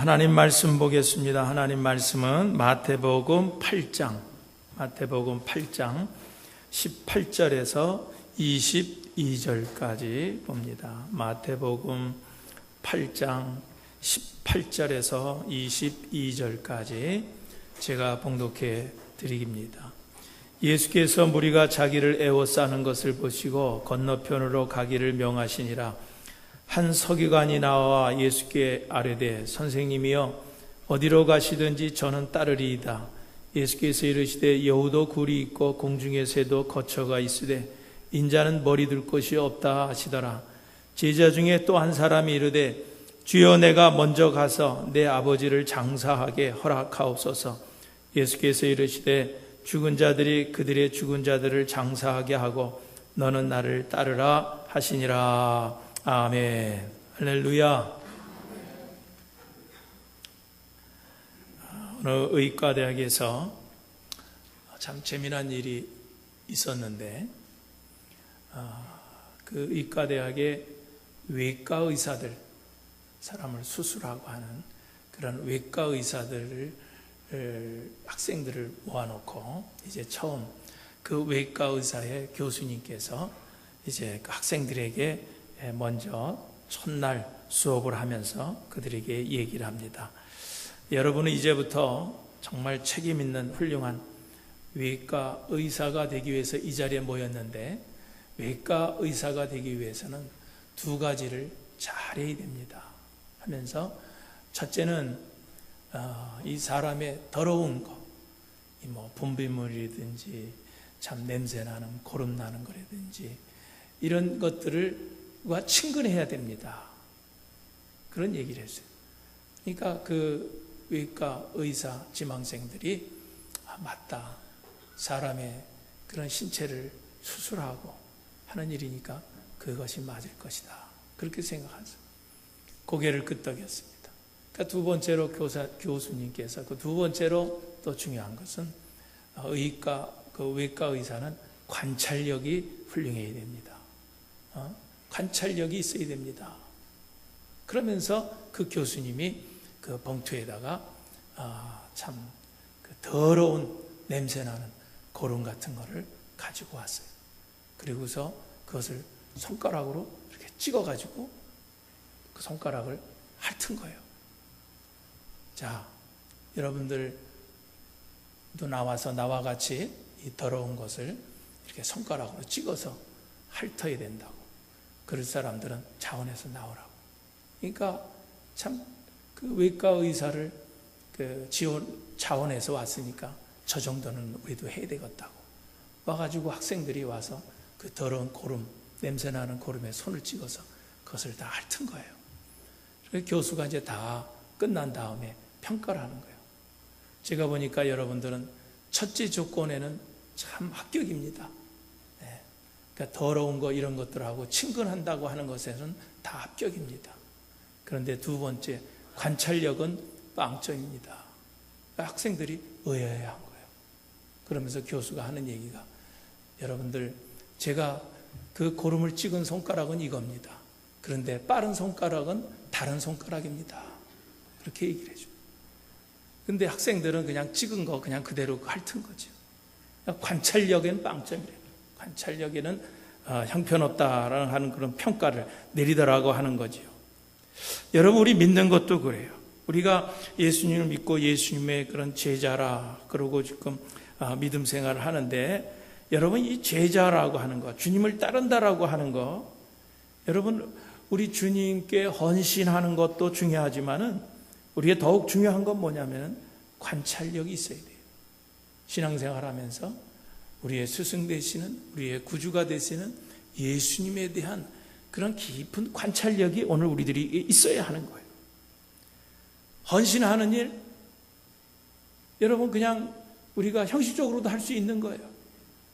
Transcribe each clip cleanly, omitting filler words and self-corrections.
하나님 말씀 보겠습니다. 하나님 말씀은 마태복음 8장 18절에서 22절까지 봅니다. 마태복음 8장 18절에서 22절까지 제가 봉독해 드립니다. 예수께서 무리가 자기를 애워싸는 것을 보시고 건너편으로 가기를 명하시니라. 한 서기관이 나와 예수께 아뢰되 선생님이여 어디로 가시든지 저는 따르리이다. 예수께서 이르시되 여우도 굴이 있고 공중의 새도 거처가 있으되 인자는 머리 둘 곳이 없다 하시더라. 제자 중에 또 한 사람이 이르되 주여 내가 먼저 가서 내 아버지를 장사하게 허락하옵소서. 예수께서 이르시되 죽은 자들이 그들의 죽은 자들을 장사하게 하고 너는 나를 따르라 하시니라. 아멘. 할렐루야. 오늘 의과대학에서 참 재미난 일이 있었는데 그 의과대학의 외과 의사들, 사람을 수술하고 하는 그런 외과 의사들을 학생들을 모아놓고 이제 처음 그 외과 의사의 교수님께서 이제 그 학생들에게 먼저 첫날 수업을 하면서 그들에게 얘기를 합니다. 여러분은 이제부터 정말 책임 있는 훌륭한 외과 의사가 되기 위해서 이 자리에 모였는데 외과 의사가 되기 위해서는 두 가지를 잘해야 됩니다 하면서 첫째는 이 사람의 더러운 거, 뭐 분비물이든지 참 냄새나는 고름 나는 거라든지 이런 것들과 친근해야 됩니다. 그런 얘기를 했어요. 그러니까 그 외과 의사 지망생들이 맞다. 사람의 그런 신체를 수술하고 하는 일이니까 그것이 맞을 것이다. 그렇게 생각하죠. 고개를 끄덕였습니다. 그러니까 두 번째로 교수님께서 그 두 번째로 또 중요한 것은 그 외과 의사는 관찰력이 훌륭해야 됩니다. 관찰력이 있어야 됩니다. 그러면서 그 교수님이 그 봉투에다가 참 그 더러운 냄새나는 고름 같은 거를 가지고 왔어요. 그리고서 그것을 손가락으로 이렇게 찍어가지고 그 손가락을 핥은 거예요. 자, 여러분들도 나와 같이 이 더러운 것을 이렇게 손가락으로 찍어서 핥아야 된다고. 그럴 사람들은 자원에서 나오라고. 그러니까 참 그 외과 의사를 그 자원에서 왔으니까 저 정도는 우리도 해야 되겠다고. 와가지고 학생들이 와서 그 더러운 고름, 냄새나는 고름에 손을 찍어서 그것을 다 핥은 거예요. 그래서 교수가 이제 다 끝난 다음에 평가를 하는 거예요. 제가 보니까 여러분들은 첫째 조건에는 참 합격입니다. 네. 그러니까 더러운 거 이런 것들하고 친근한다고 하는 것에는 다 합격입니다. 그런데 두 번째 관찰력은 빵점입니다. 학생들이 의아해한 거예요. 그러면서 교수가 하는 얘기가 여러분들 제가 그 고름을 찍은 손가락은 이겁니다. 그런데 빠른 손가락은 다른 손가락입니다. 그렇게 얘기를 해줘요. 근데 학생들은 그냥 찍은 거 그냥 그대로 핥은 거죠. 관찰력에는 빵점이래요. 관찰력에는 형편없다라는 하는 그런 평가를 내리더라고 하는 거지요. 여러분 우리 믿는 것도 그래요. 우리가 예수님을 믿고 예수님의 그런 제자라 그러고 지금 믿음 생활을 하는데 여러분 이 제자라고 하는 거, 주님을 따른다라고 하는 거, 여러분 우리 주님께 헌신하는 것도 중요하지만은 우리가 더욱 중요한 건 뭐냐면 관찰력이 있어야 돼요. 신앙생활 하면서 우리의 스승 되시는, 우리의 구주가 되시는 예수님에 대한 그런 깊은 관찰력이 오늘 우리들이 있어야 하는 거예요. 헌신하는 일, 여러분 그냥 우리가 형식적으로도 할 수 있는 거예요.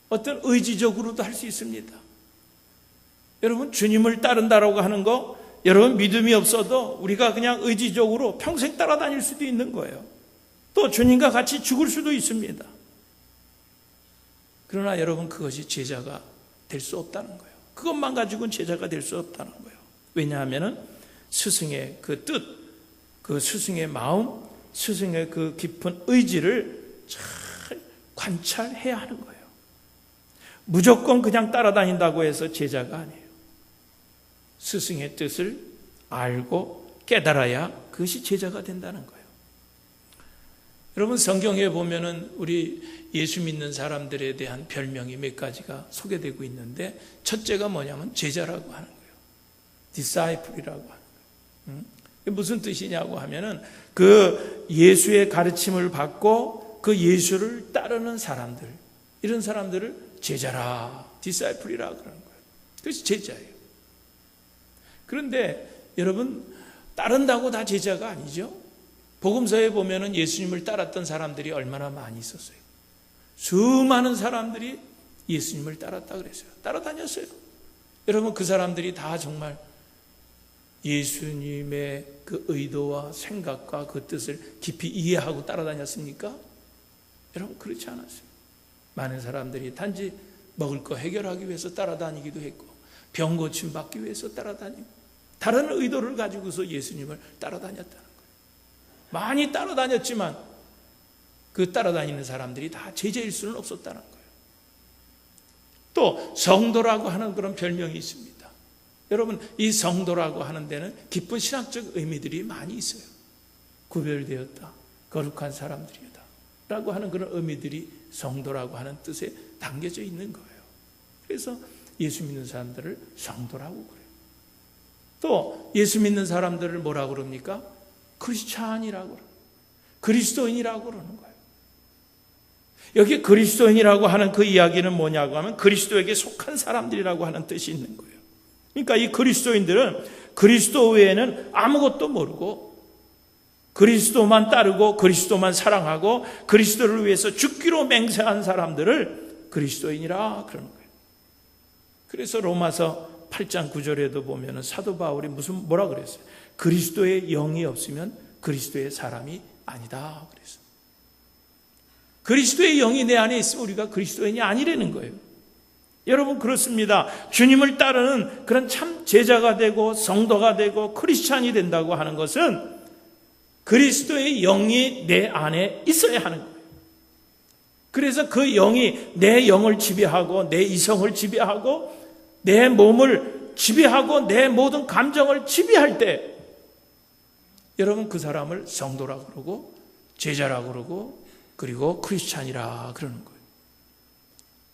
어떤 의지적으로도 할 수 있습니다. 여러분 주님을 따른다라고 하는 거, 여러분 믿음이 없어도 우리가 그냥 의지적으로 평생 따라다닐 수도 있는 거예요. 또 주님과 같이 죽을 수도 있습니다. 그러나 여러분 그것이 제자가 될 수 없다는 거예요. 그것만 가지고는 제자가 될 수 없다는 거예요. 왜냐하면 스승의 그 뜻, 그 스승의 마음, 스승의 그 깊은 의지를 잘 관찰해야 하는 거예요. 무조건 그냥 따라다닌다고 해서 제자가 아니에요. 스승의 뜻을 알고 깨달아야 그것이 제자가 된다는 거예요. 여러분, 성경에 보면은 우리 예수 믿는 사람들에 대한 별명이 몇 가지가 소개되고 있는데, 첫째가 뭐냐면 제자라고 하는 거예요. disciple이라고 하는 거예요. 무슨 뜻이냐고 하면은 그 예수의 가르침을 받고 그 예수를 따르는 사람들, 이런 사람들을 제자라, disciple이라고 그러는 거예요. 그것이 제자예요. 그런데 여러분, 따른다고 다 제자가 아니죠. 복음서에 보면은 예수님을 따랐던 사람들이 얼마나 많이 있었어요. 수많은 사람들이 예수님을 따랐다 그랬어요. 따라다녔어요. 여러분, 그 사람들이 다 정말 예수님의 그 의도와 생각과 그 뜻을 깊이 이해하고 따라다녔습니까? 여러분, 그렇지 않았어요. 많은 사람들이 단지 먹을 거 해결하기 위해서 따라다니기도 했고, 병 고침 받기 위해서 따라다니고, 다른 의도를 가지고서 예수님을 따라다녔다는 거예요. 많이 따라다녔지만 그 따라다니는 사람들이 다 제자일 수는 없었다는 거예요. 또 성도라고 하는 그런 별명이 있습니다. 여러분, 이 성도라고 하는 데는 깊은 신학적 의미들이 많이 있어요. 구별되었다, 거룩한 사람들이다 라고 하는 그런 의미들이 성도라고 하는 뜻에 담겨져 있는 거예요. 그래서 예수 믿는 사람들을 성도라고 그래요. 또 예수 믿는 사람들을 뭐라고 그럽니까? 크리스찬이라고 그래요. 그리스도인이라고 그러는 거예요. 여기 그리스도인이라고 하는 그 이야기는 뭐냐고 하면 그리스도에게 속한 사람들이라고 하는 뜻이 있는 거예요. 그러니까 이 그리스도인들은 그리스도 외에는 아무것도 모르고 그리스도만 따르고 그리스도만 사랑하고 그리스도를 위해서 죽기로 맹세한 사람들을 그리스도인이라 그러는 거예요. 그래서 로마서 8장 9절에도 보면은 사도 바울이 뭐라 그랬어요? 그리스도의 영이 없으면 그리스도의 사람이 아니다 그랬어요. 그리스도의 영이 내 안에 있으면 우리가 그리스도인이 아니라는 거예요. 여러분, 그렇습니다. 주님을 따르는 그런 참 제자가 되고 성도가 되고 크리스찬이 된다고 하는 것은 그리스도의 영이 내 안에 있어야 하는 거예요. 그래서 그 영이 내 영을 지배하고 내 이성을 지배하고 내 몸을 지배하고 내 모든 감정을 지배할 때 여러분, 그 사람을 성도라고 그러고 제자라고 그러고 그리고 크리스찬이라 그러는 거예요.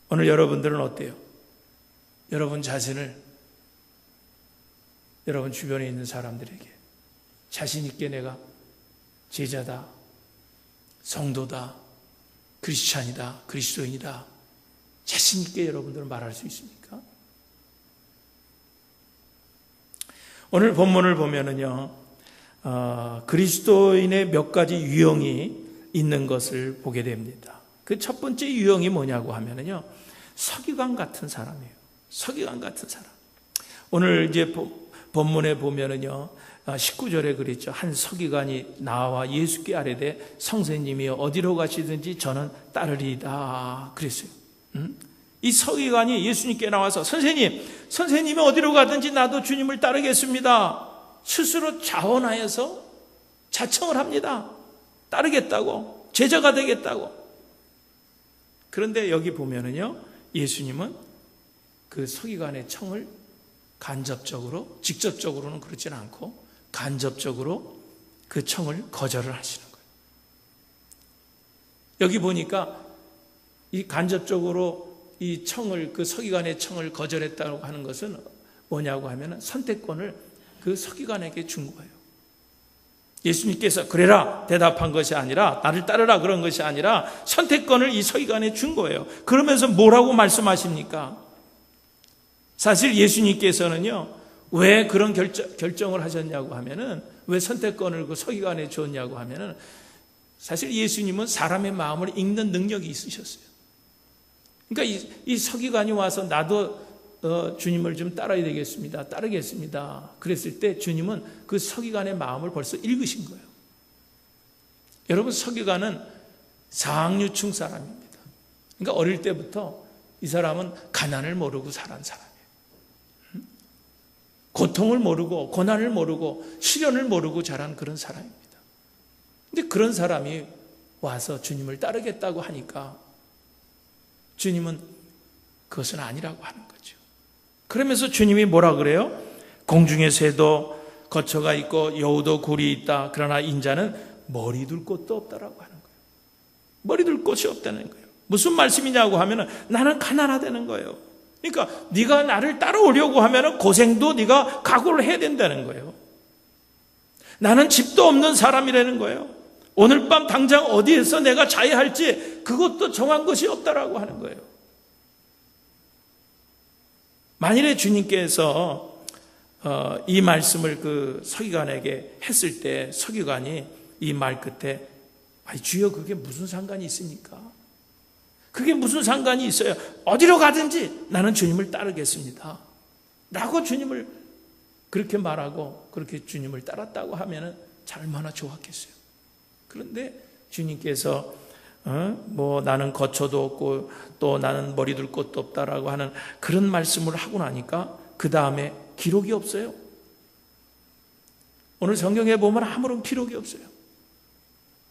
오늘 여러분들은 어때요? 여러분 자신을 여러분 주변에 있는 사람들에게 자신 있게 내가 제자다, 성도다, 크리스찬이다, 그리스도인이다 자신 있게 여러분들은 말할 수 있습니까? 오늘 본문을 보면은요, 그리스도인의 몇 가지 유형이 있는 것을 보게 됩니다. 그 첫 번째 유형이 뭐냐고 하면은요, 서기관 같은 사람이에요. 서기관 같은 사람. 오늘 이제 본문에 보면은요, 19절에 그랬죠. 한 서기관이 나와 예수께 아뢰되 성세님이 어디로 가시든지 저는 따르리이다 그랬어요. 이 서기관이 예수님께 나와서 선생님이 어디로 가든지 나도 주님을 따르겠습니다. 스스로 자원하여서 자청을 합니다. 따르겠다고, 제자가 되겠다고. 그런데 여기 보면은요, 예수님은 그 서기관의 청을 간접적으로, 직접적으로는 그렇지는 않고 간접적으로 그 청을 거절을 하시는 거예요. 여기 보니까 이 간접적으로 이 청을, 그 서기관의 청을 거절했다고 하는 것은 뭐냐고 하면은 선택권을 그 서기관에게 준 거예요. 예수님께서 그래라 대답한 것이 아니라, 나를 따르라 그런 것이 아니라 선택권을 이 서기관에 준 거예요. 그러면서 뭐라고 말씀하십니까? 사실 예수님께서는요, 왜 그런 결정을 하셨냐고 하면은, 왜 선택권을 그 서기관에 줬냐고 하면은, 사실 예수님은 사람의 마음을 읽는 능력이 있으셨어요. 그러니까 이 서기관이 와서 나도 주님을 좀 따라야 되겠습니다, 따르겠습니다 그랬을 때 주님은 그 서기관의 마음을 벌써 읽으신 거예요. 여러분, 서기관은 상류층 사람입니다. 그러니까 어릴 때부터 이 사람은 가난을 모르고 자란 사람이에요. 고통을 모르고 고난을 모르고 시련을 모르고 자란 그런 사람입니다. 근데 그런 사람이 와서 주님을 따르겠다고 하니까 주님은 그것은 아니라고 하는 거죠. 그러면서 주님이 뭐라 그래요? 공중의 새도 거처가 있고 여우도 굴이 있다. 그러나 인자는 머리 둘 곳도 없다라고 하는 거예요. 머리 둘 곳이 없다는 거예요. 무슨 말씀이냐고 하면은 나는 가난하다는 거예요. 그러니까 네가 나를 따라오려고 하면은 고생도 네가 각오를 해야 된다는 거예요. 나는 집도 없는 사람이라는 거예요. 오늘 밤 당장 어디에서 내가 자야 할지 그것도 정한 것이 없다라고 하는 거예요. 만일에 주님께서 이 말씀을 그 서기관에게 했을 때 서기관이 이 말 끝에 주여 그게 무슨 상관이 있습니까? 그게 무슨 상관이 있어요? 어디로 가든지 나는 주님을 따르겠습니다. 라고 주님을 그렇게 말하고 그렇게 주님을 따랐다고 하면은 얼마나 좋았겠어요. 그런데 주님께서 뭐 나는 거처도 없고 또 나는 머리 둘 곳도 없다라고 하는 그런 말씀을 하고 나니까 그 다음에 기록이 없어요. 오늘 성경에 보면 아무런 기록이 없어요.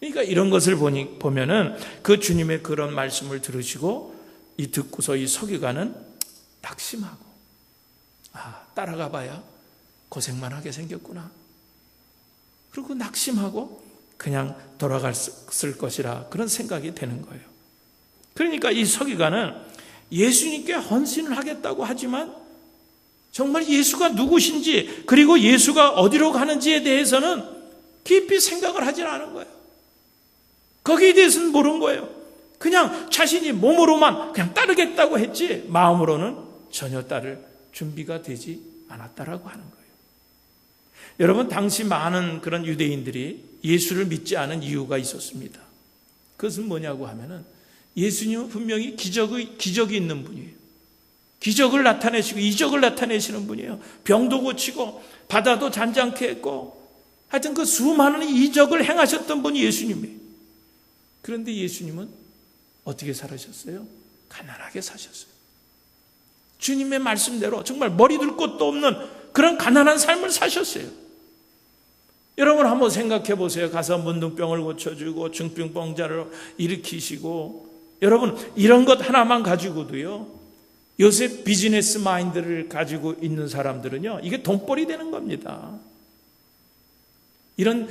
그러니까 이런 것을 보면은 그 주님의 그런 말씀을 들으시고 이 듣고서 이 서기관은 낙심하고 따라가 봐야 고생만 하게 생겼구나. 그리고 낙심하고 그냥 돌아갔을 것이라 그런 생각이 되는 거예요. 그러니까 이 서기관은 예수님께 헌신을 하겠다고 하지만 정말 예수가 누구신지 그리고 예수가 어디로 가는지에 대해서는 깊이 생각을 하지 않은 거예요. 거기에 대해서는 모르는 거예요. 그냥 자신이 몸으로만 그냥 따르겠다고 했지 마음으로는 전혀 따를 준비가 되지 않았다라고 하는 거예요. 여러분 당시 많은 그런 유대인들이 예수를 믿지 않은 이유가 있었습니다. 그것은 뭐냐고 하면은 예수님은 분명히 기적이 있는 분이에요. 기적을 나타내시고 이적을 나타내시는 분이에요. 병도 고치고 바다도 잔잔케 했고 하여튼 그 수많은 이적을 행하셨던 분이 예수님이에요. 그런데 예수님은 어떻게 살으셨어요? 가난하게 사셨어요. 주님의 말씀대로 정말 머리 둘 곳도 없는 그런 가난한 삶을 사셨어요. 여러분 한번 생각해 보세요. 가서 문둥병을 고쳐주고 중풍병자를 일으키시고 여러분 이런 것 하나만 가지고도요. 요새 비즈니스 마인드를 가지고 있는 사람들은요. 이게 돈벌이 되는 겁니다. 이런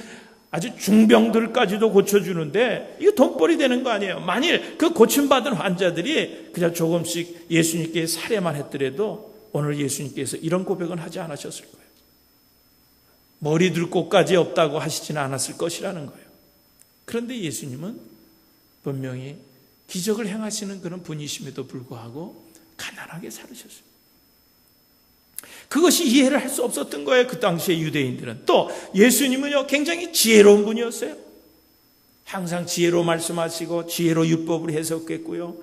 아주 중병들까지도 고쳐주는데 이거 돈벌이 되는 거 아니에요. 만일 그 고침받은 환자들이 그냥 조금씩 예수님께 살해만 했더라도 오늘 예수님께서 이런 고백은 하지 않으셨을 거예요. 머리 둘 곳까지 없다고 하시지는 않았을 것이라는 거예요. 그런데 예수님은 분명히 기적을 행하시는 그런 분이심에도 불구하고 가난하게 살으셨어요. 그것이 이해를 할 수 없었던 거예요. 그 당시의 유대인들은. 또 예수님은요 굉장히 지혜로운 분이었어요. 항상 지혜로 말씀하시고 지혜로 율법을 해석했고요.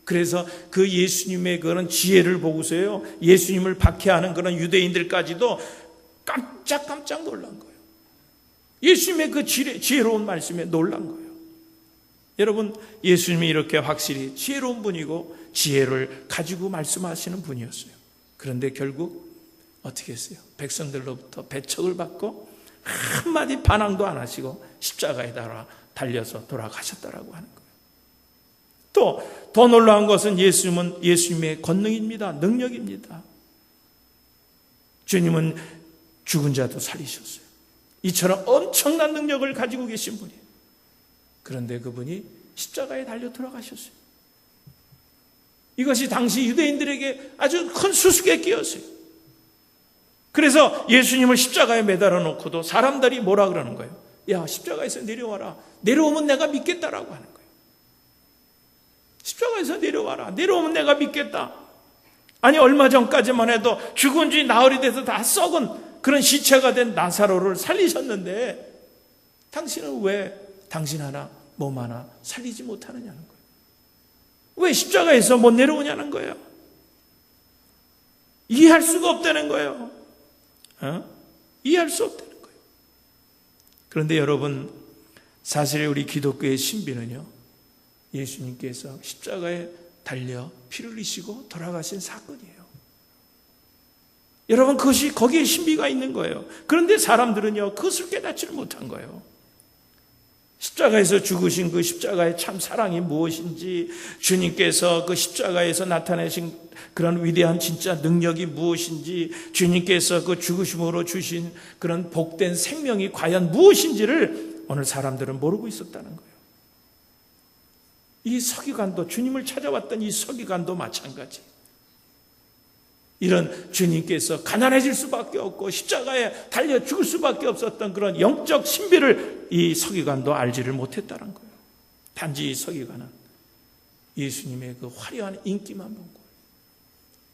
그래서 그 예수님의 그런 지혜를 보고서요 예수님을 박해하는 그런 유대인들까지도 깜짝 놀란 거예요. 예수님의 그 지혜로운 말씀에 놀란 거예요. 여러분 예수님이 이렇게 확실히 지혜로운 분이고 지혜를 가지고 말씀하시는 분이었어요. 그런데 결국 어떻게 했어요? 백성들로부터 배척을 받고 한마디 반항도 안 하시고 십자가에 달려서 돌아가셨다라고 하는 거예요. 또 더 놀라운 것은 예수님은 예수님의 권능입니다. 능력입니다. 주님은 죽은 자도 살리셨어요. 이처럼 엄청난 능력을 가지고 계신 분이에요. 그런데 그분이 십자가에 달려 돌아가셨어요. 이것이 당시 유대인들에게 아주 큰 수수께끼였어요. 그래서 예수님을 십자가에 매달아 놓고도 사람들이 뭐라 그러는 거예요? 야, 십자가에서 내려와라. 내려오면 내가 믿겠다라고 하는 거예요. 십자가에서 내려와라. 내려오면 내가 믿겠다. 아니 얼마 전까지만 해도 죽은 지 나흘이 돼서 다 썩은 그런 시체가 된 나사로를 살리셨는데 당신은 왜 당신 하나 몸 하나 살리지 못하느냐는 거예요. 왜 십자가에서 못 내려오냐는 거예요. 이해할 수가 없다는 거예요. 이해할 수 없다는 거예요. 그런데 여러분 사실 우리 기독교의 신비는요 예수님께서 십자가에 달려 피를 흘리시고 돌아가신 사건이에요. 여러분, 그것이 거기에 신비가 있는 거예요. 그런데 사람들은요, 그것을 깨닫지를 못한 거예요. 십자가에서 죽으신 그 십자가의 참 사랑이 무엇인지, 주님께서 그 십자가에서 나타내신 그런 위대한 진짜 능력이 무엇인지, 주님께서 그 죽으심으로 주신 그런 복된 생명이 과연 무엇인지를 오늘 사람들은 모르고 있었다는 거예요. 이 서기관도, 주님을 찾아왔던 이 서기관도 마찬가지. 이런 주님께서 가난해질 수밖에 없고 십자가에 달려 죽을 수밖에 없었던 그런 영적 신비를 이 서기관도 알지를 못했다는 거예요. 단지 이 서기관은 예수님의 그 화려한 인기만 본 거예요.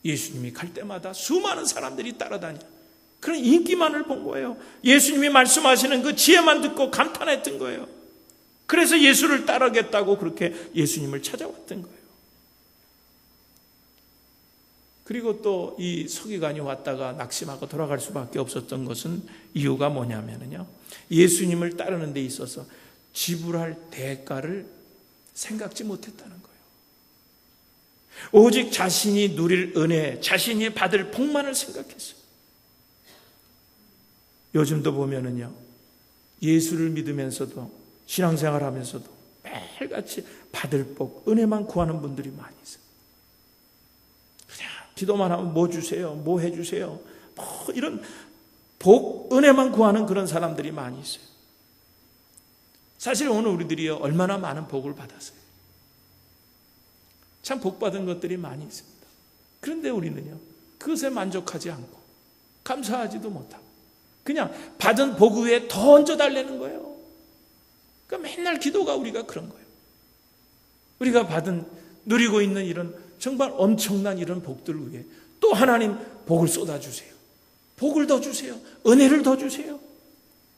예수님이 갈 때마다 수많은 사람들이 따라다녀 그런 인기만을 본 거예요. 예수님이 말씀하시는 그 지혜만 듣고 감탄했던 거예요. 그래서 예수를 따르겠다고 그렇게 예수님을 찾아왔던 거예요. 그리고 또 이 서기관이 왔다가 낙심하고 돌아갈 수밖에 없었던 것은 이유가 뭐냐면요, 예수님을 따르는 데 있어서 지불할 대가를 생각지 못했다는 거예요. 오직 자신이 누릴 은혜, 자신이 받을 복만을 생각했어요. 요즘도 보면은요, 예수를 믿으면서도 신앙생활하면서도 매일같이 받을 복, 은혜만 구하는 분들이 많이 있어요. 기도만 하면 뭐 주세요, 뭐 해주세요, 뭐 이런 복, 은혜만 구하는 그런 사람들이 많이 있어요. 사실 오늘 우리들이 얼마나 많은 복을 받았어요. 참 복받은 것들이 많이 있습니다. 그런데 우리는요, 그것에 만족하지 않고 감사하지도 못하고 그냥 받은 복 위에 더 얹어달라는 거예요. 그러니까 맨날 기도가 우리가 그런 거예요. 우리가 누리고 있는 이런 정말 엄청난 이런 복들 위에 또 하나님 복을 쏟아주세요. 복을 더 주세요. 은혜를 더 주세요.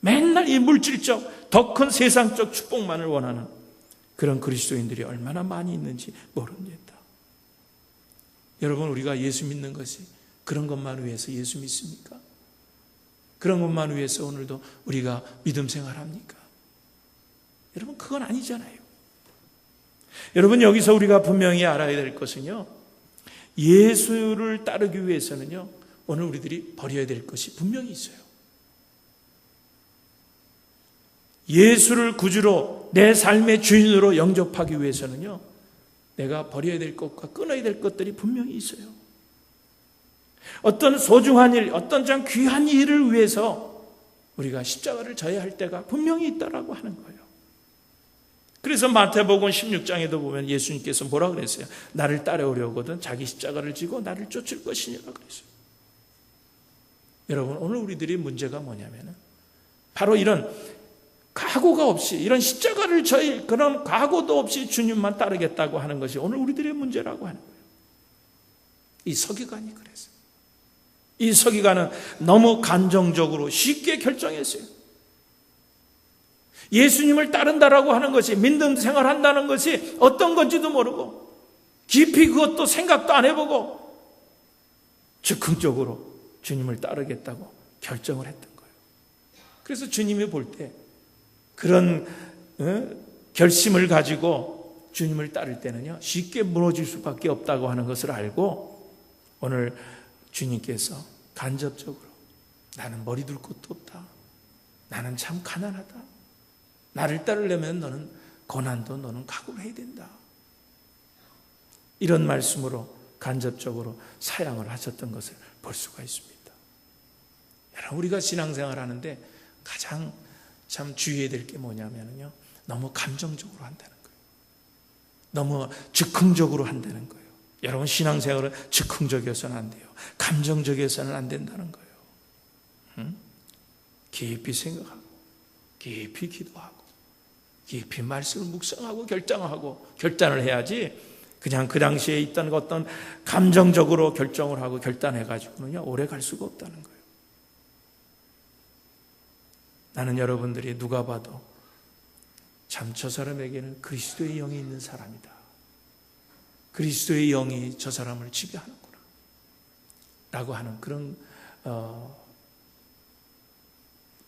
맨날 이 물질적, 더 큰 세상적 축복만을 원하는 그런 그리스도인들이 얼마나 많이 있는지 모릅니다. 여러분, 우리가 예수 믿는 것이 그런 것만 위해서 예수 믿습니까? 그런 것만 위해서 오늘도 우리가 믿음 생활합니까? 여러분, 그건 아니잖아요. 여러분, 여기서 우리가 분명히 알아야 될 것은요, 예수를 따르기 위해서는요, 오늘 우리들이 버려야 될 것이 분명히 있어요. 예수를 구주로 내 삶의 주인으로 영접하기 위해서는요, 내가 버려야 될 것과 끊어야 될 것들이 분명히 있어요. 어떤 소중한 일, 어떤 참 귀한 일을 위해서 우리가 십자가를 져야 할 때가 분명히 있다라고 하는 거예요. 그래서 마태복음 16장에도 보면 예수님께서 뭐라 그랬어요? 나를 따라오려거든 자기 십자가를 지고 나를 쫓을 것이니라 그랬어요. 여러분, 오늘 우리들의 문제가 뭐냐면 바로 이런 각오가 없이, 이런 십자가를 져일 그런 각오도 없이 주님만 따르겠다고 하는 것이 오늘 우리들의 문제라고 하는 거예요. 이 서기관이 그랬어요. 이 서기관은 너무 감정적으로 쉽게 결정했어요. 예수님을 따른다라고 하는 것이, 믿음 생활한다는 것이 어떤 건지도 모르고 깊이 그것도 생각도 안 해보고 즉흥적으로 주님을 따르겠다고 결정을 했던 거예요. 그래서 주님이 볼 때 그런 결심을 가지고 주님을 따를 때는요, 쉽게 무너질 수밖에 없다고 하는 것을 알고 오늘 주님께서 간접적으로 나는 머리 둘 곳도 없다, 나는 참 가난하다, 나를 따르려면 너는 고난도 너는 각오를 해야 된다, 이런 말씀으로 간접적으로 사양을 하셨던 것을 볼 수가 있습니다. 여러분, 우리가 신앙생활 하는데 가장 참 주의해야 될 게 뭐냐면요, 너무 감정적으로 한다는 거예요. 너무 즉흥적으로 한다는 거예요. 여러분, 신앙생활은 즉흥적이어서는 안 돼요. 감정적이어서는 안 된다는 거예요. 깊이 생각하고 깊이 기도하고 깊이 말씀을 묵상하고 결단을 해야지, 그냥 그 당시에 있던 어떤 감정적으로 결정을 하고 결단해가지고는요, 오래 갈 수가 없다는 거예요. 나는 여러분들이 누가 봐도 참 저 사람에게는 그리스도의 영이 있는 사람이다, 그리스도의 영이 저 사람을 지배하는구나 라고 하는 그런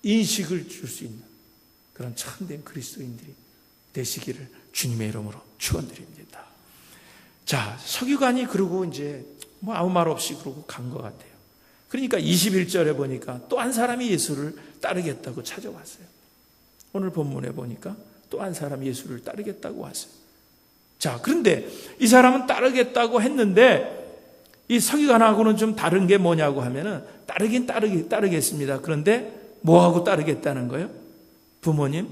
인식을 줄 수 있는 그런 참된 그리스도인들이 되시기를 주님의 이름으로 축원드립니다. 자, 서기관이 그러고 이제 아무 말 없이 그러고 간 것 같아요. 그러니까 21절에 보니까 또 한 사람이 예수를 따르겠다고 찾아왔어요. 오늘 본문에 보니까 또 한 사람이 예수를 따르겠다고 왔어요. 자, 그런데 이 사람은 따르겠다고 했는데 이 서기관하고는 좀 다른 게 뭐냐고 하면은 따르겠습니다. 그런데 뭐하고 따르겠다는 거예요? 부모님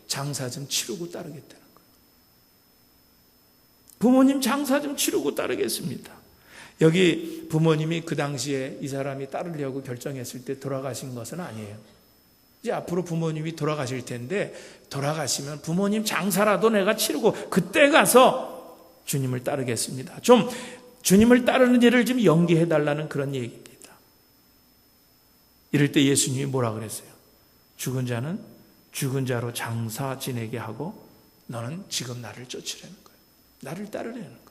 장사 좀 치르고 따르겠다는 거예요. 부모님 장사 좀 치르고 따르겠습니다. 여기 부모님이 그 당시에 이 사람이 따르려고 결정했을 때 돌아가신 것은 아니에요. 이제 앞으로 부모님이 돌아가실 텐데 돌아가시면 부모님 장사라도 내가 치르고 그때 가서 주님을 따르겠습니다. 좀 주님을 따르는 일을 좀 연기해달라는 그런 얘기입니다. 이럴 때 예수님이 뭐라 그랬어요? 죽은 자는 죽은 자로 장사 지내게 하고 너는 지금 나를 쫓으려는 거예요. 나를 따르려는 거예요.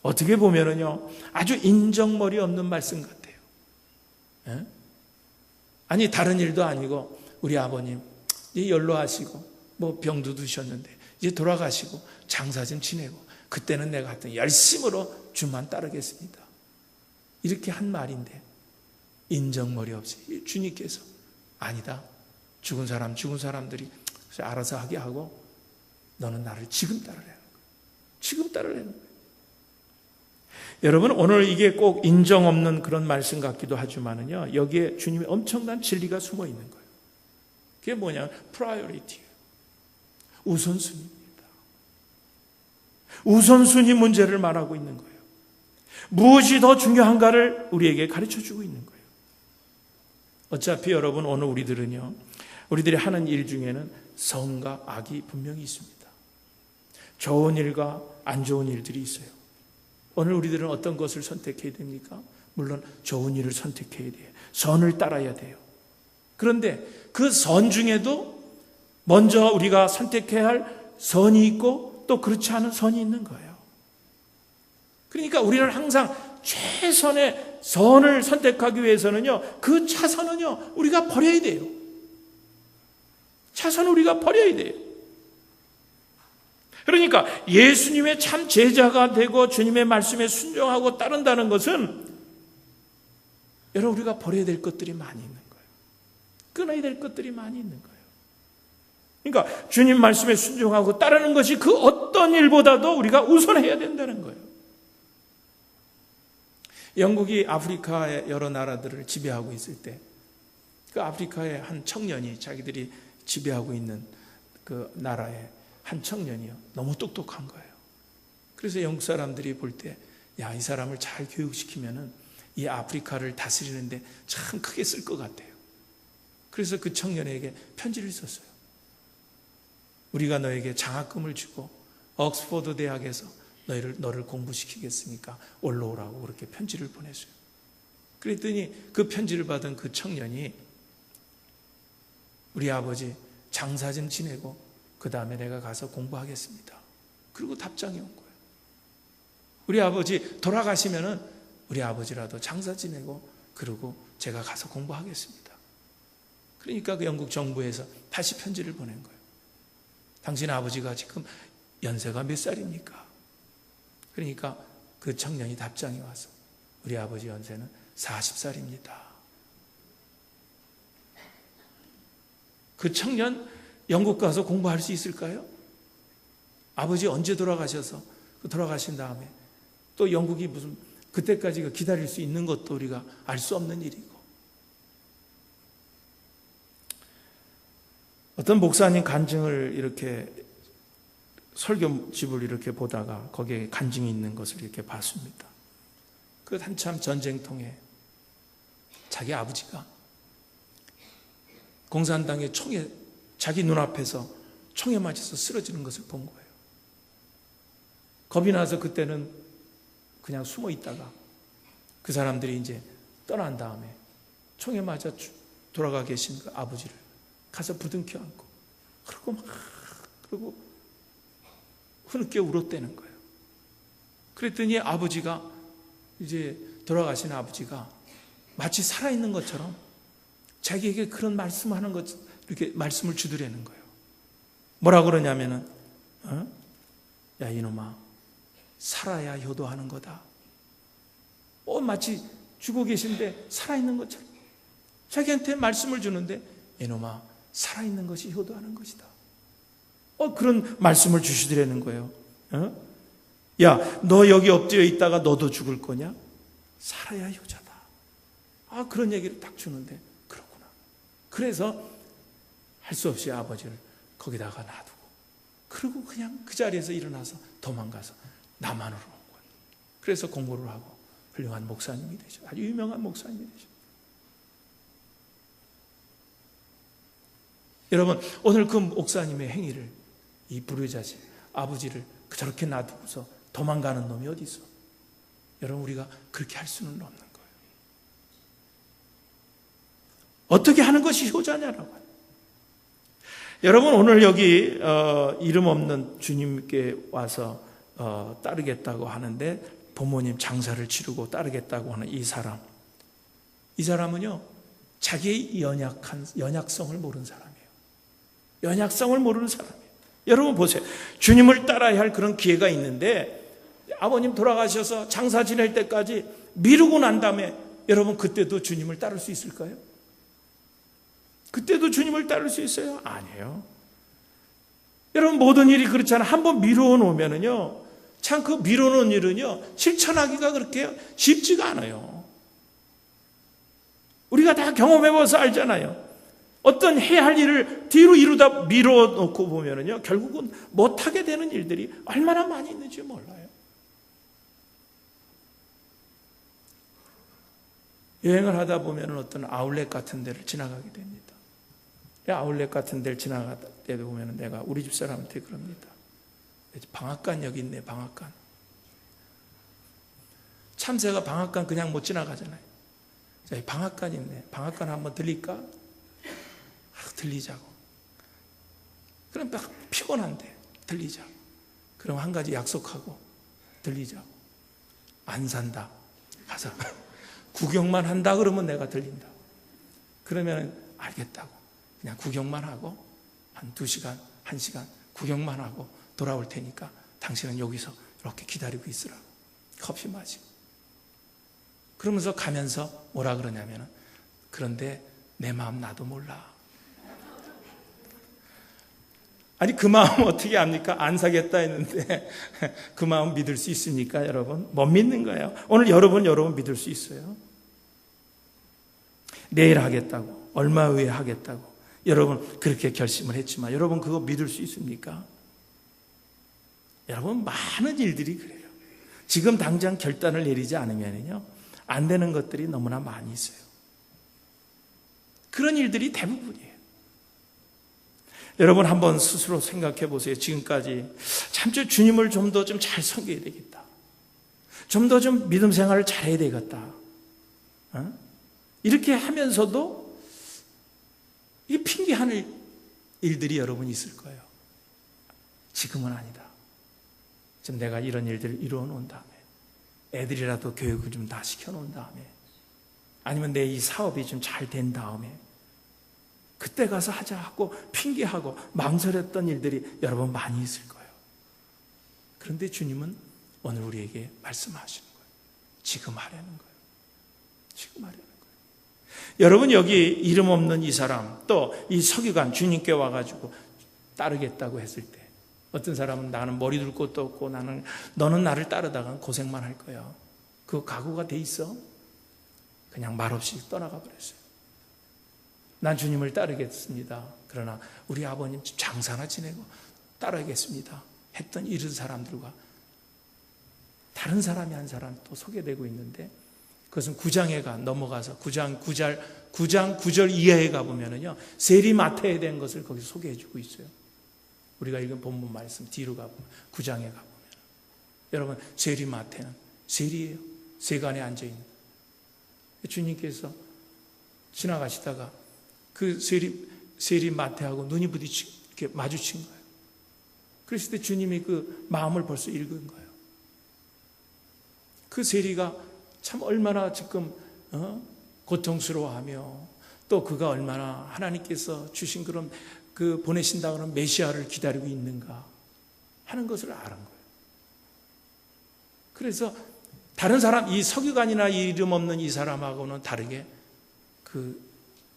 어떻게 보면은요, 아주 인정머리 없는 말씀 같아요. 예? 아니, 다른 일도 아니고, 우리 아버님, 이제 연로하시고, 뭐 병도 드셨는데, 이제 돌아가시고, 장사 좀 지내고, 그때는 내가 하여튼 열심으로 주만 따르겠습니다. 이렇게 한 말인데, 인정머리 없이 주님께서, 아니다. 죽은 사람들이 알아서 하게 하고, 너는 나를 지금 따르라는 거예요. 지금 따르라는 거예요. 여러분, 오늘 이게 꼭 인정 없는 그런 말씀 같기도 하지만은요, 여기에 주님의 엄청난 진리가 숨어 있는 거예요. 그게 뭐냐? 프라이어리티. 우선순위입니다. 우선순위 문제를 말하고 있는 거예요. 무엇이 더 중요한가를 우리에게 가르쳐 주고 있는 거예요. 어차피 여러분, 오늘 우리들이 하는 일 중에는 선과 악이 분명히 있습니다. 좋은 일과 안 좋은 일들이 있어요. 오늘 우리들은 어떤 것을 선택해야 됩니까? 물론 좋은 일을 선택해야 돼요. 선을 따라야 돼요. 그런데 그 선 중에도 먼저 우리가 선택해야 할 선이 있고 또 그렇지 않은 선이 있는 거예요. 그러니까 우리는 항상 최선의 선을 선택하기 위해서는요, 그 차선은요, 우리가 버려야 돼요. 차선을 우리가 버려야 돼요. 그러니까 예수님의 참 제자가 되고 주님의 말씀에 순종하고 따른다는 것은 여러분, 우리가 버려야 될 것들이 많이 있는 거예요. 끊어야 될 것들이 많이 있는 거예요. 그러니까 주님 말씀에 순종하고 따르는 것이 그 어떤 일보다도 우리가 우선해야 된다는 거예요. 영국이 아프리카의 여러 나라들을 지배하고 있을 때 그 아프리카의 한 청년이 자기들이 지배하고 있는 그 나라의 한 청년이요, 너무 똑똑한 거예요. 그래서 영국 사람들이 볼 때, 야, 이 사람을 잘 교육시키면은 이 아프리카를 다스리는데 참 크게 쓸 것 같아요. 그래서 그 청년에게 편지를 썼어요. 우리가 너에게 장학금을 주고 옥스퍼드 대학에서 너를 공부시키겠으니까 올라오라고 그렇게 편지를 보냈어요. 그랬더니 그 편지를 받은 그 청년이 우리 아버지 장사 좀 지내고 그 다음에 내가 가서 공부하겠습니다. 그리고 답장이 온 거예요. 우리 아버지 돌아가시면은 우리 아버지라도 장사 지내고 그러고 제가 가서 공부하겠습니다. 그러니까 그 영국 정부에서 다시 편지를 보낸 거예요. 당신 아버지가 지금 연세가 몇 살입니까? 그러니까 그 청년이 답장이 와서 우리 아버지 연세는 40살입니다. 그 청년 영국 가서 공부할 수 있을까요? 아버지 언제 돌아가셔서 돌아가신 다음에 또 영국이 무슨 그때까지 기다릴 수 있는 것도 우리가 알 수 없는 일이고, 어떤 목사님 간증을 이렇게 설교집을 이렇게 보다가 거기에 간증이 있는 것을 이렇게 봤습니다. 그 한참 전쟁통에 자기 아버지가 공산당의 총에 자기 눈앞에서 총에 맞아서 쓰러지는 것을 본 거예요. 겁이 나서 그때는 그냥 숨어 있다가 그 사람들이 이제 떠난 다음에 총에 맞아 돌아가 계신 그 아버지를 가서 부둥켜 안고 그러고 흐느껴 울었다는 거예요. 그랬더니 아버지가 이제 돌아가신 아버지가 마치 살아있는 것처럼 자기에게 그런 말씀하는 것, 이렇게 말씀을 주더라는 거예요. 뭐라 그러냐면은, 야, 이놈아, 살아야 효도하는 거다. 마치 죽어 계신데 살아있는 것처럼 자기한테 말씀을 주는데 이놈아 살아있는 것이 효도하는 것이다. 그런 말씀을 주시더라는 거예요. 야, 너 여기 엎드려 있다가 너도 죽을 거냐? 살아야 효자다. 그런 얘기를 딱 주는데 그렇구나. 그래서 할 수 없이 아버지를 거기다가 놔두고 그리고 그냥 그 자리에서 일어나서 도망가서 남한으로 온 거예요. 그래서 공부를 하고 훌륭한 목사님이 되죠. 아주 유명한 목사님이 되죠. 여러분, 오늘 그 목사님의 행위를 이 불효자식 아버지를 저렇게 놔두고서 도망가는 놈이 어디 있어? 여러분, 우리가 그렇게 할 수는 없는 거예요. 어떻게 하는 것이 효자냐라고 해요. 여러분, 오늘 여기 이름 없는 주님께 와서 따르겠다고 하는데 부모님 장사를 치르고 따르겠다고 하는 이 사람은요 자기의 연약성을 모르는 사람이에요. 연약성을 모르는 사람이에요. 여러분 보세요. 주님을 따라야 할 그런 기회가 있는데 아버님 돌아가셔서 장사 지낼 때까지 미루고 난 다음에 여러분 그때도 주님을 따를 수 있을까요? 그때도 주님을 따를 수 있어요? 아니에요. 여러분 모든 일이 그렇잖아요. 한번 미루어 놓으면은요 참 그 미루어놓은 일은요 실천하기가 그렇게 쉽지가 않아요. 우리가 다 경험해봐서 알잖아요. 어떤 해야 할 일을 뒤로 이루다 미뤄놓고 보면은요 결국은 못하게 되는 일들이 얼마나 많이 있는지 몰라요. 여행을 하다 보면 어떤 아울렛 같은 데를 지나가게 됩니다. 아울렛 같은 데를 지나갈 때 보면 내가 우리 집 사람한테 그럽니다. 방앗간 여기 있네, 방앗간. 참새가 방앗간 그냥 못 지나가잖아요. 방앗간 있네. 방앗간 한번 들릴까? 들리자고. 그럼 막 피곤한데 들리자고. 그럼 한 가지 약속하고 들리자고. 안 산다. 가서 구경만 한다 그러면 내가 들린다. 그러면 알겠다고. 그냥 구경만 하고 한 2시간, 1시간 구경만 하고 돌아올 테니까 당신은 여기서 이렇게 기다리고 있으라고. 커피 마시고. 그러면서 가면서 뭐라 그러냐면은 그런데 내 마음 나도 몰라. 아니 그 마음 어떻게 압니까? 안 사겠다 했는데 그 마음 믿을 수 있습니까 여러분? 못 믿는 거예요. 오늘 여러분 믿을 수 있어요. 내일 하겠다고 얼마 후에 하겠다고 여러분 그렇게 결심을 했지만 여러분 그거 믿을 수 있습니까? 여러분 많은 일들이 그래요. 지금 당장 결단을 내리지 않으면요 안 되는 것들이 너무나 많이 있어요. 그런 일들이 대부분이에요. 여러분 한번 스스로 생각해 보세요. 지금까지 참 주님을 좀 더 좀 잘 섬겨야 되겠다. 좀 더 좀 믿음 생활을 잘해야 되겠다. 이렇게 하면서도 이 핑계하는 일들이 여러분 있을 거예요. 지금은 아니다. 지금 내가 이런 일들을 이루어 놓은 다음에 애들이라도 교육을 좀 다 시켜 놓은 다음에 아니면 내 이 사업이 좀 잘 된 다음에 그때 가서 하자 하고 핑계하고 망설였던 일들이 여러분 많이 있을 거예요. 그런데 주님은 오늘 우리에게 말씀하시는 거예요. 지금 하라는 거예요. 지금 하라는 거예요. 여러분 여기 이름 없는 이 사람 또 이 서기관 주님께 와가지고 따르겠다고 했을 때 어떤 사람은 나는 머리 둘 곳도 없고 너는 나를 따르다가 고생만 할 거야. 그거 각오가 돼 있어? 그냥 말없이 떠나가 버렸어요. 난 주님을 따르겠습니다. 그러나 우리 아버님 장사나 지내고 따르겠습니다. 했던 이런 사람들과 다른 사람이 한 사람 또 소개되고 있는데 그것은 9장에 넘어가서 9장 9절 이하에 가보면요 세리마태에 대한 것을 거기서 소개해주고 있어요. 우리가 읽은 본문 말씀 뒤로 가보면 9장에 가보면 여러분 세리마태는 세리예요. 세간에 앉아있는 주님께서 지나가시다가 그 세리마태하고 눈이 이렇게 마주친 거예요. 그랬을 때 주님이 그 마음을 벌써 읽은 거예요. 그 세리가 참 얼마나 지금 고통스러워하며 또 그가 얼마나 하나님께서 주신 그런 그 보내신다 그런 메시아를 기다리고 있는가 하는 것을 아는 거예요. 그래서 다른 사람, 이 서기관이나 이름 없는 이 사람하고는 다르게 그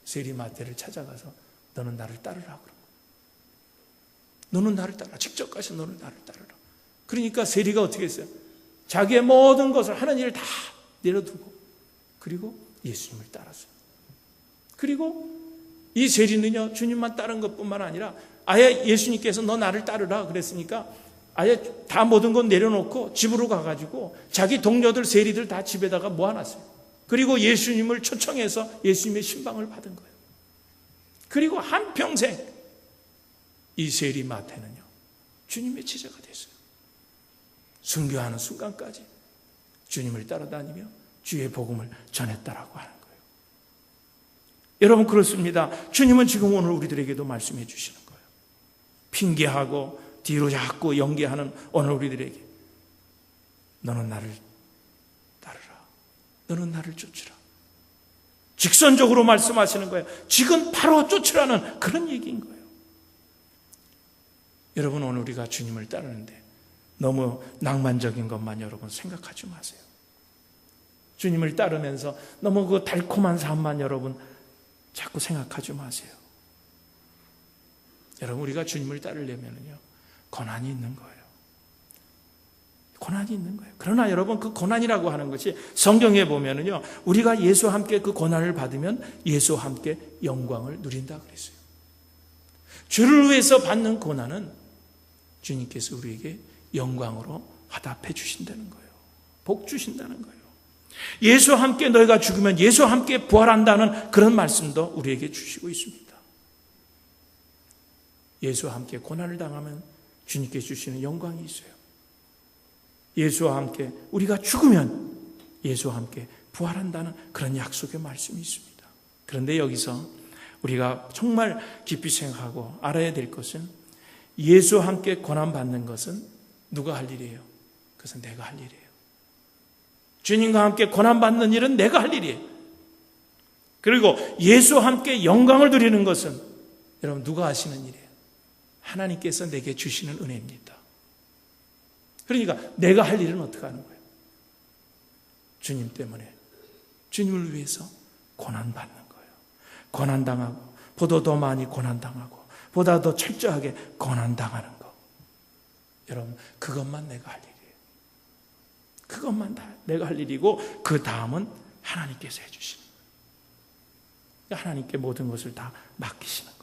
세리마태를 찾아가서 너는 나를 따르라 그러고, 너는 나를 따르라. 직접 가서 너는 나를 따르라. 그러니까 세리가 어떻게 했어요? 자기의 모든 것을 하는 일을 다 내려두고 그리고 예수님을 따랐어요. 그리고 이 세리는요, 주님만 따른 것뿐만 아니라 아예 예수님께서 너 나를 따르라 그랬으니까 아예 다 모든 것 내려놓고 집으로 가가지고 자기 동료들, 세리들 다 집에다가 모아놨어요. 그리고 예수님을 초청해서 예수님의 신방을 받은 거예요. 그리고 한평생 이 세리 마태는요, 주님의 제자가 됐어요. 순교하는 순간까지 주님을 따라다니며 주의 복음을 전했다라고 하는 거예요. 여러분, 그렇습니다. 주님은 지금 오늘 우리들에게도 말씀해 주시는 거예요. 핑계하고 뒤로 자꾸 연기하는 오늘 우리들에게 너는 나를 따르라. 너는 나를 쫓으라. 직선적으로 말씀하시는 거예요. 지금 바로 쫓으라는 그런 얘기인 거예요. 여러분, 오늘 우리가 주님을 따르는데 너무 낭만적인 것만 여러분 생각하지 마세요. 주님을 따르면서 너무 그 달콤한 삶만 여러분 자꾸 생각하지 마세요. 여러분, 우리가 주님을 따르려면요, 고난이 있는 거예요. 고난이 있는 거예요. 그러나 여러분, 그 고난이라고 하는 것이 성경에 보면은요, 우리가 예수와 함께 그 고난을 받으면 예수와 함께 영광을 누린다 그랬어요. 주를 위해서 받는 고난은 주님께서 우리에게 영광으로 화답해 주신다는 거예요. 복 주신다는 거예요. 예수와 함께 너희가 죽으면 예수와 함께 부활한다는 그런 말씀도 우리에게 주시고 있습니다. 예수와 함께 고난을 당하면 주님께 주시는 영광이 있어요. 예수와 함께 우리가 죽으면 예수와 함께 부활한다는 그런 약속의 말씀이 있습니다. 그런데 여기서 우리가 정말 깊이 생각하고 알아야 될 것은 예수와 함께 고난받는 것은 누가 할 일이에요? 그것은 내가 할 일이에요. 주님과 함께 고난받는 일은 내가 할 일이에요. 그리고 예수와 함께 영광을 누리는 것은 여러분 누가 하시는 일이에요? 하나님께서 내게 주시는 은혜입니다. 그러니까 내가 할 일은 어떻게 하는 거예요? 주님 때문에, 주님을 위해서 고난받는 거예요. 고난당하고, 보다 더 많이 고난당하고, 보다 더 철저하게 고난당하는 거. 여러분, 그것만 내가 할 일이에요. 그것만 다 내가 할 일이고, 그 다음은 하나님께서 해주시는 거예요. 하나님께 모든 것을 다 맡기시는 거예요.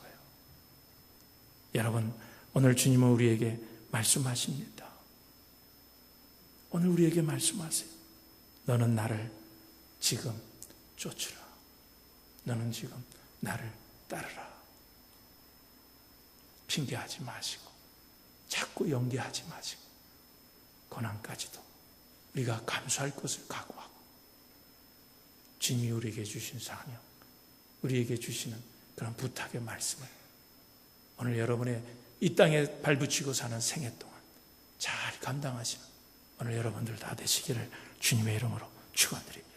여러분, 오늘 주님은 우리에게 말씀하십니다. 오늘 우리에게 말씀하세요. 너는 나를 지금 쫓으라. 너는 지금 나를 따르라. 핑계하지 마시고, 자꾸 연기하지 마시고, 고난까지도 우리가 감수할 것을 각오하고, 주님이 우리에게 주신 사명, 우리에게 주시는 그런 부탁의 말씀을 오늘 여러분의 이 땅에 발붙이고 사는 생애 동안 잘 감당하시는 오늘 여러분들 다 되시기를 주님의 이름으로 축원드립니다.